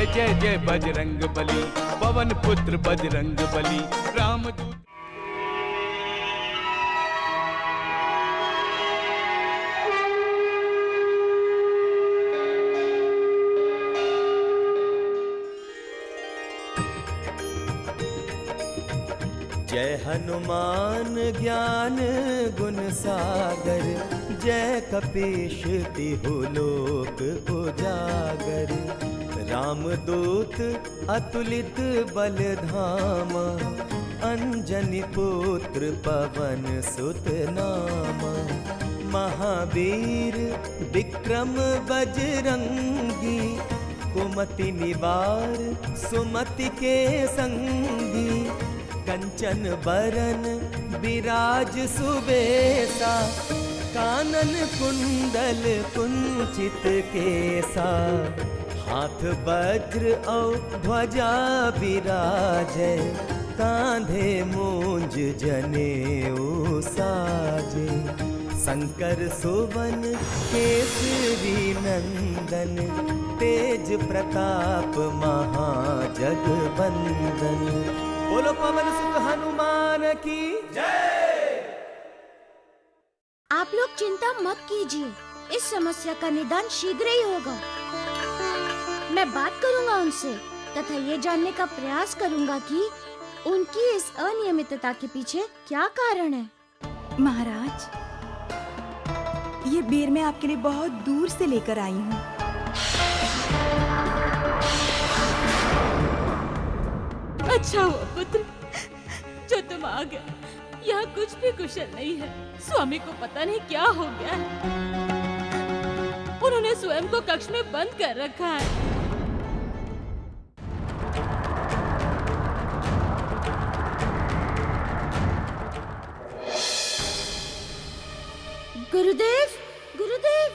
जय जय बजरंग बली, पवन पुत्र बजरंग बली, रामदूत। जय हनुमान ज्ञान गुण सागर, जय कपीश तिहु लोक उजागर। रामदूत अतुलित बल धामा, अंजनी पुत्र पवन सुत नामा। महावीर विक्रम बजरंगी, कुमति निवार सुमति के संगी। कंचन बरन विराज सुबेसा, कानन कुंडल कुंचित केसा। हाथ वज्र और ध्वजा विराजै, कांधे मूंज जनेऊ साजे। शंकर सुवन केसरी नंदन, तेज प्रताप महाजगबंदन। बोलो पवन सुत हनुमान की जय। आप लोग चिंता मत कीजिए, इस समस्या का निदान शीघ्र ही होगा। मैं बात करूंगा उनसे तथा ये जानने का प्रयास करूंगा कि उनकी इस अनियमितता के पीछे क्या कारण है। महाराज, ये बेर मैं आपके लिए बहुत दूर से लेकर आई हूँ। अच्छा हुआ पुत्र जो तुम आ गए। यहाँ कुछ भी कुशल नहीं है। स्वामी को पता नहीं क्या हो गया है। उन्होंने स्वयं को कक्ष में बंद कर रखा है। गुरुदेव, गुरुदेव।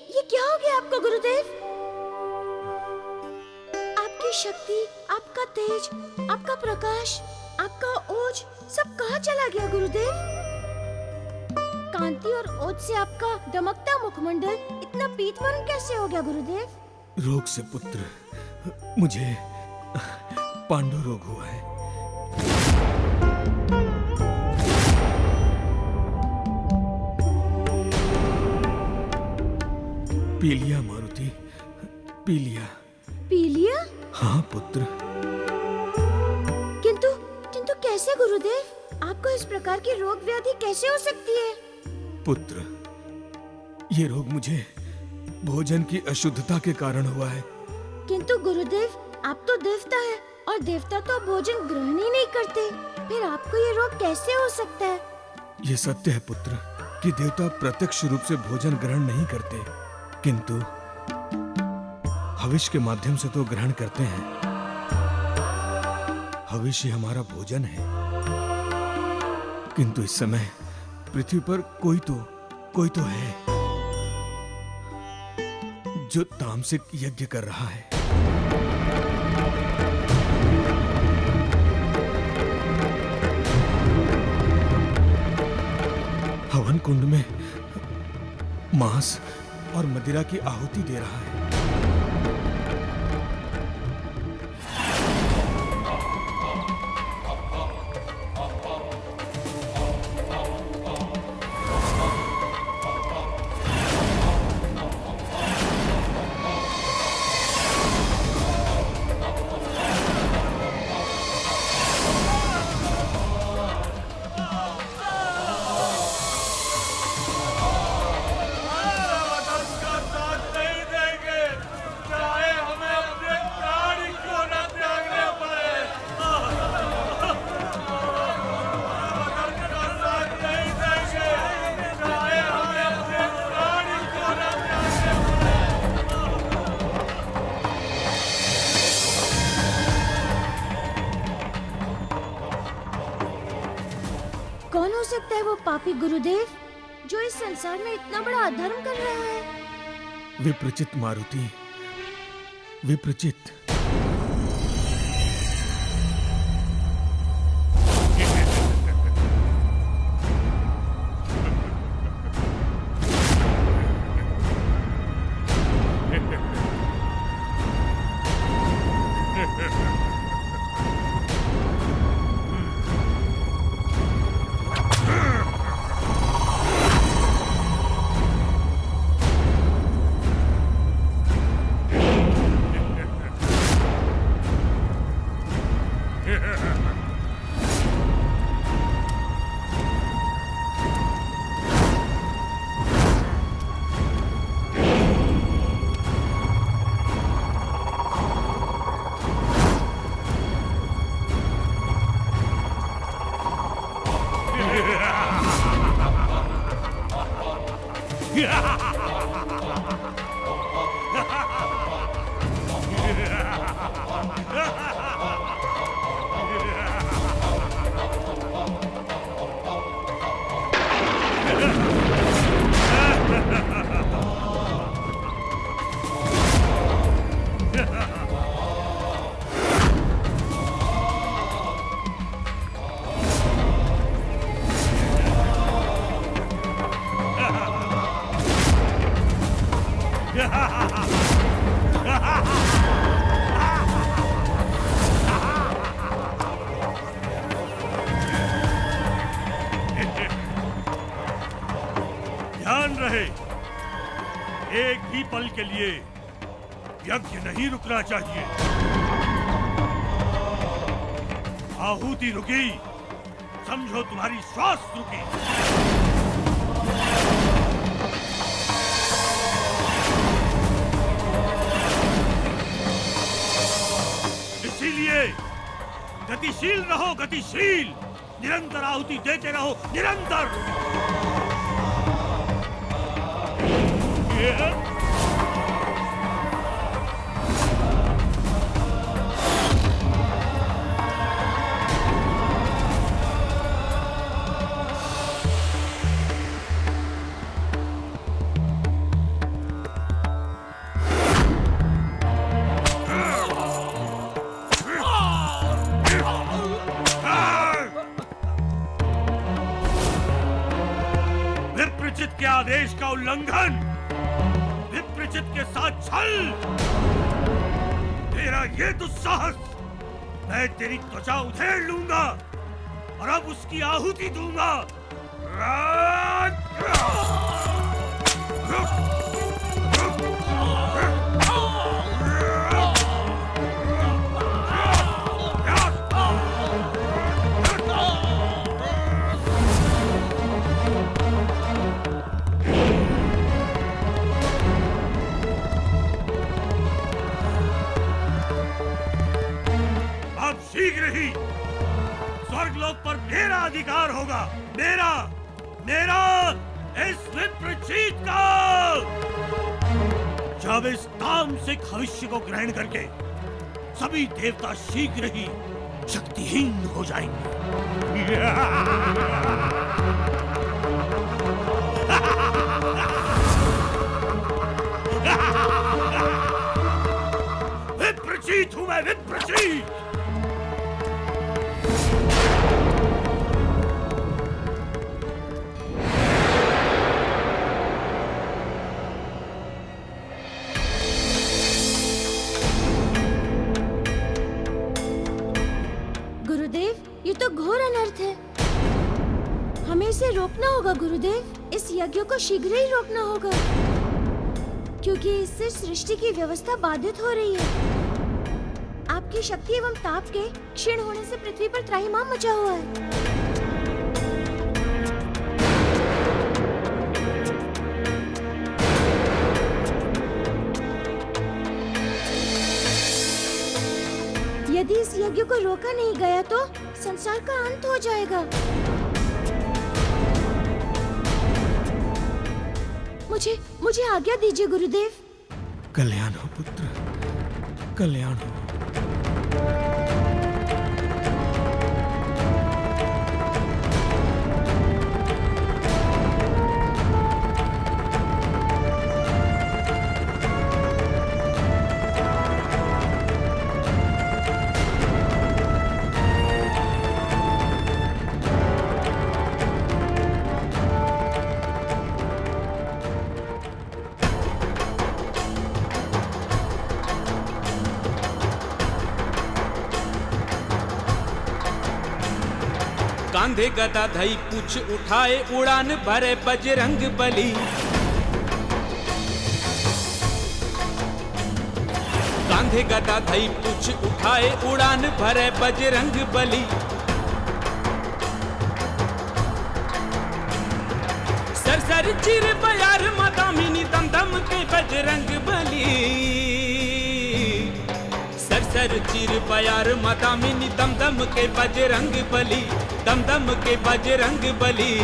ये क्या हो गया आपको गुरुदेव? आपकी शक्ति, आपका तेज, आपका प्रकाश, आपका ओज सब कहाँ चला गया गुरुदेव? कांति और ओज से आपका दमकता मुखमंडल इतना पीतवर्ण कैसे हो गया गुरुदेव? रोग से पुत्र, मुझे पांडु रोग हुआ है। पी लिया मारुति, पी लिया। पी लिया? हाँ पुत्र। किंतु कैसे गुरुदेव? आपको इस प्रकार की रोग व्याधि कैसे हो सकती है? पुत्र, ये रोग मुझे भोजन की अशुद्धता के कारण हुआ है। किंतु गुरुदेव, आप तो देवता हैं और देवता तो भोजन ग्रहण ही नहीं करते। फिर आपको ये रोग कैसे हो सकता है? ये सत्य है पुत्र कि देवता प्रत्यक्ष रूप से भोजन ग्रहण नहीं करते, किंतु हविष्य के माध्यम से तो ग्रहण करते हैं। हविष्य हमारा भोजन है। किंतु इस समय पृथ्वी पर कोई तो है जो तामसिक यज्ञ कर रहा है। हवन कुंड में मांस और मदिरा की आहुति दे रहा है। कौन हो सकता है वो पापी गुरुदेव जो इस संसार में इतना बड़ा अधर्म कर रहा है? विप्रचित मारुति, विप्रचित। ध्यान रहे, एक भी पल के लिए यज्ञ नहीं रुकना चाहिए। आहुति रुकी, समझो तुम्हारी श्वास रुकी। इसीलिए गतिशील रहो, गतिशील। निरंतर आहुति देते रहो, निरंतर। विप्रचित के आदेश का उल्लंघन, विप्रचित के साथ छल, तेरा ये दुस्साहस, मैं तेरी त्वचा उधेड़ लूंगा और अब उसकी आहुति दूंगा। शीघ्र ही स्वर्गलोक पर मेरा अधिकार होगा, मेरा मेरा इस विप्रचित का। जब इस तामसिक भविष्य को ग्रहण करके सभी देवता शीघ्र ही शक्तिहीन हो जाएंगे। विप्रचित हूं मैं, विप्रचित। ये तो घोर अनर्थ है। हमें इसे रोकना होगा गुरुदेव। इस यज्ञ को शीघ्र ही रोकना होगा, क्योंकि इससे सृष्टि की व्यवस्था बाधित हो रही है। आपकी शक्ति एवं ताप के क्षीण होने से पृथ्वी पर त्राहिमाम मचा हुआ है। यदि इस यज्ञ को रोका नहीं गया तो संसार का अंत हो जाएगा। मुझे आज्ञा दीजिए गुरुदेव। कल्याण हो पुत्र, कल्याण हो। कांधे गदा धई पूछ उठाए उड़ान भरे बजरंग बली। कांधे गदा धई पूछ उठाए उड़ान भरे बजरंग बली। सर चिर बयार मदामिनी दम दम के बजरंग बली। सर चिर बयार मदामिनी दम दम के बजरंग बली। दम दम के बजरंग बली।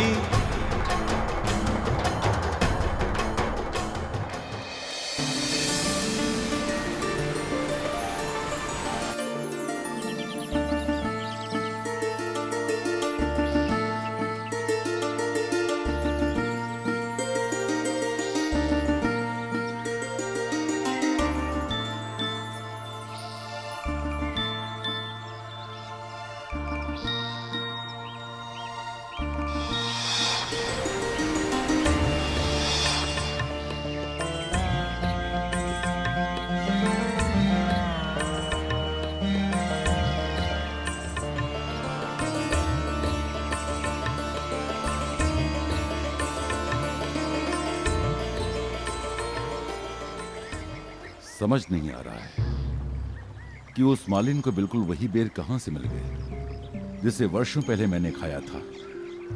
समझ नहीं आ रहा है कि उस मालिन को बिल्कुल वही बेर कहां से मिल गए जिसे वर्षों पहले मैंने खाया था।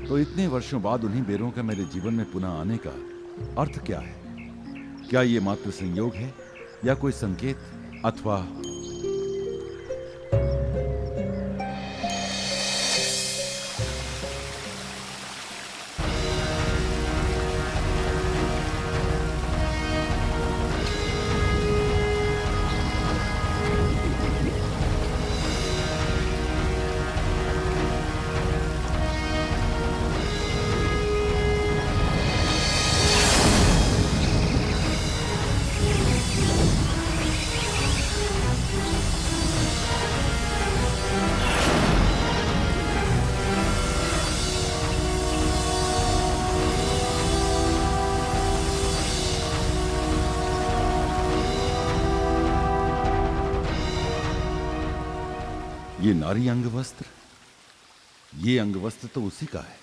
तो इतने वर्षों बाद उन्हीं बेरों का मेरे जीवन में पुनः आने का अर्थ क्या है? क्या ये मात्र संयोग है या कोई संकेत अथवा ये नारी अंगवस्त्र? ये अंगवस्त्र तो उसी का है।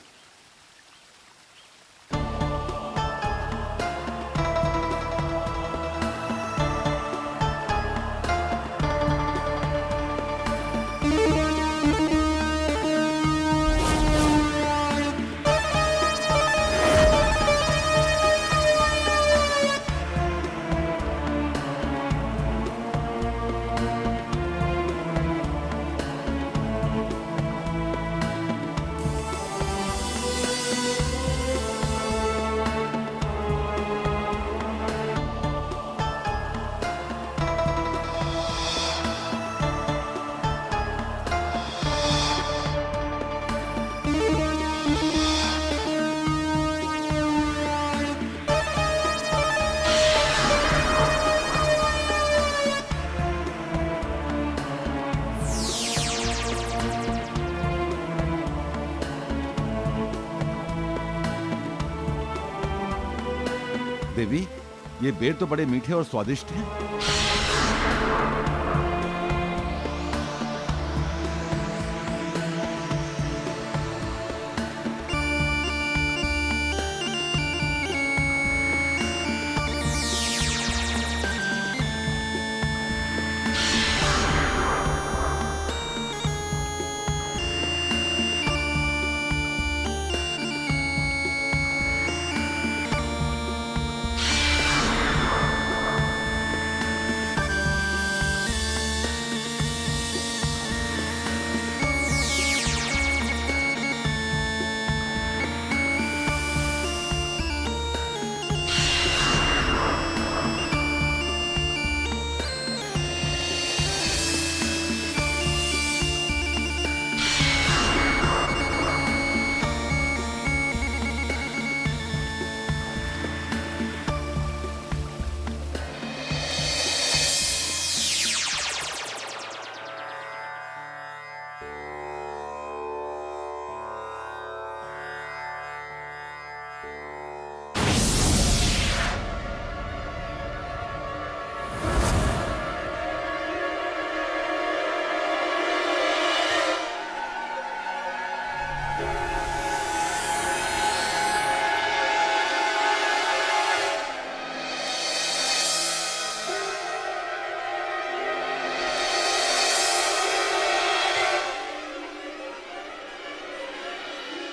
देवी, ये बेर तो बड़े मीठे और स्वादिष्ट हैं।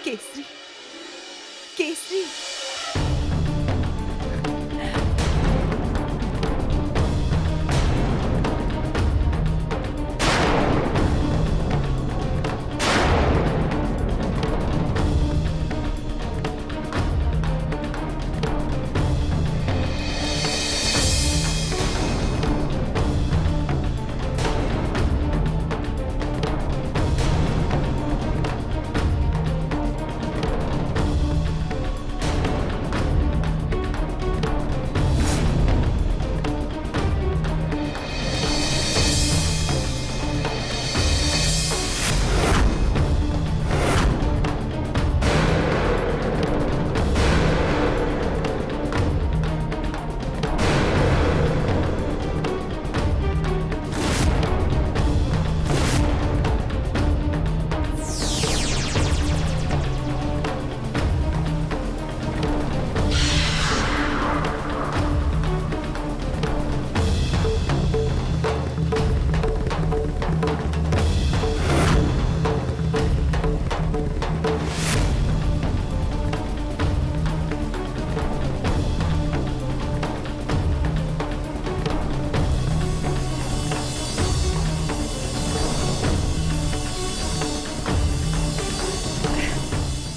केसरी, केसरी।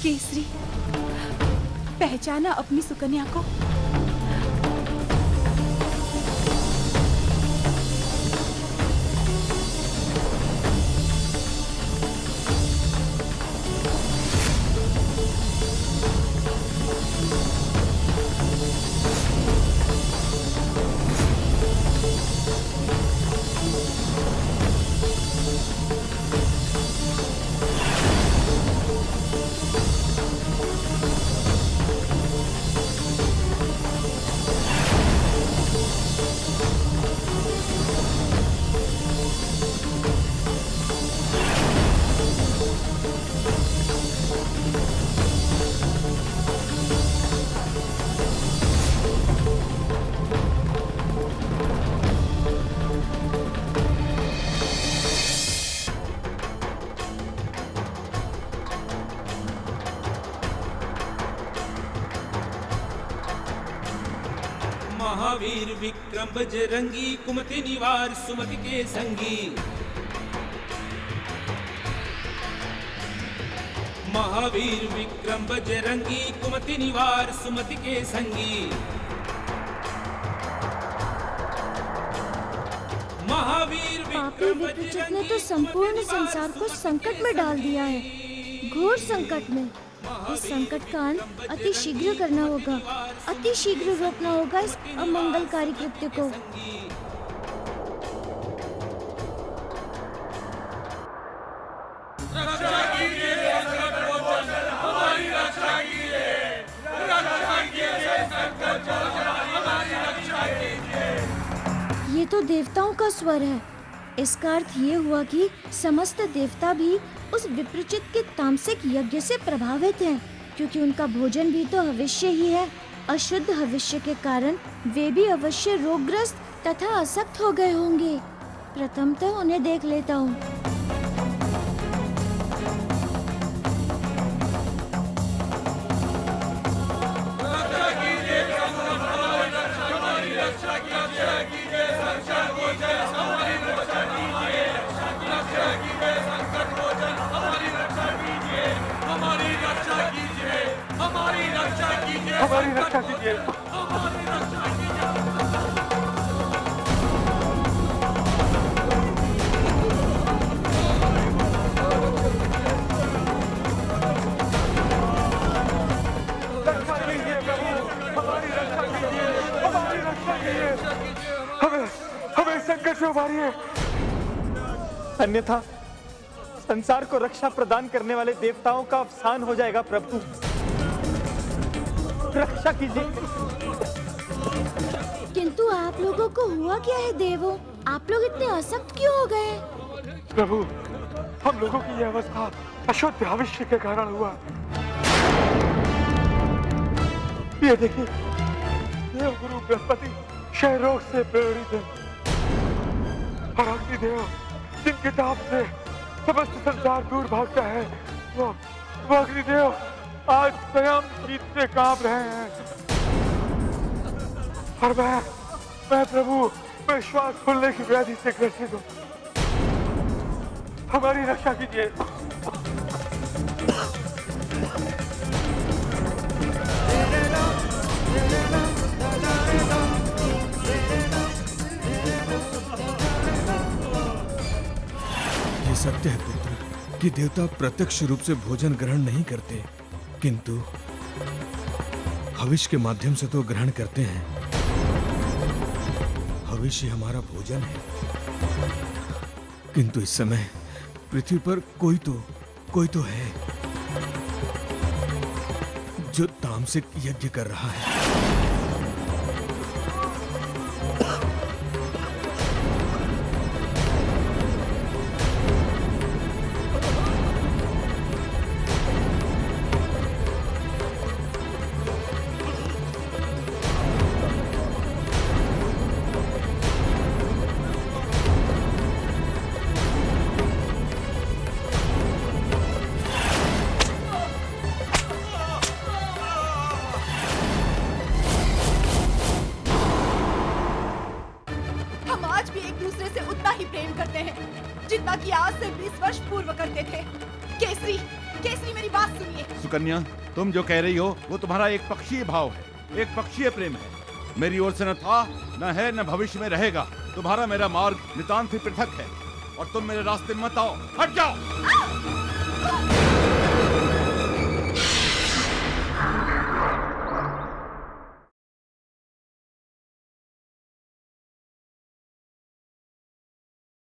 केसरी, पहचाना अपनी सुकन्या को? महावीर विक्रम बजरंगी कुमति निवार सुमति के संगी। महावीर विक्रम बजरंगी कुमति निवार सुमति के संगी। महावीर पापी विप्रचित ने तो संपूर्ण संसार को संकट में डाल दिया है, घोर संकट में। इस संकट का अंत अति शीघ्र करना होगा, अति शीघ्र रोकना होगा इस अमंगलकारी कृत्य को। ये तो देवताओं का स्वर है। इसका अर्थ ये हुआ कि समस्त देवता भी उस विप्रचित के तामसिक यज्ञ से प्रभावित हैं, क्योंकि उनका भोजन भी तो हविष्य ही है। अशुद्ध हविष्य के कारण वे भी अवश्य रोगग्रस्त तथा असक्त हो गए होंगे। प्रथमतः उन्हें देख लेता हूँ। हमारी रक्षा कीजिए। हमें संकट से उबारिए, अन्यथा संसार को रक्षा प्रदान करने वाले देवताओं का अवसान हो जाएगा। प्रभु रक्षा कीजिए। किंतु आप लोगों को हुआ क्या है देवों? आप लोग इतने असक्त क्यों हो गए? प्रभु, हम लोगों की यह अवस्था अशुद्ध भविष्य के कारण हुआ। ये देखिए, देवगुरु बृहस्पति क्षय रोग से पीड़ित है और अग्निदेव जिनके ताप से समस्त संसार दूर भागता है, वो वो अग्निदेव आज स्वयं शीत से कांप रहे हैं। और मैं प्रभु, मैं श्वास फूलने की व्याधि से ग्रसित हूँ। हमारी रक्षा कीजिए। ये सत्य है पुत्र कि देवता प्रत्यक्ष रूप से भोजन ग्रहण नहीं करते, किंतु हविष्य के माध्यम से तो ग्रहण करते हैं। हविष्य हमारा भोजन है, किंतु इस समय पृथ्वी पर कोई तो है जो तामसिक यज्ञ कर रहा है। सुकन्या, तुम जो कह रही हो वो तुम्हारा एक पक्षीय भाव है, एक पक्षीय प्रेम है। मेरी ओर से न था, न है, न भविष्य में रहेगा। तुम्हारा मेरा मार्ग नितांत ही पृथक है और तुम मेरे रास्ते में मत आओ, हट जाओ।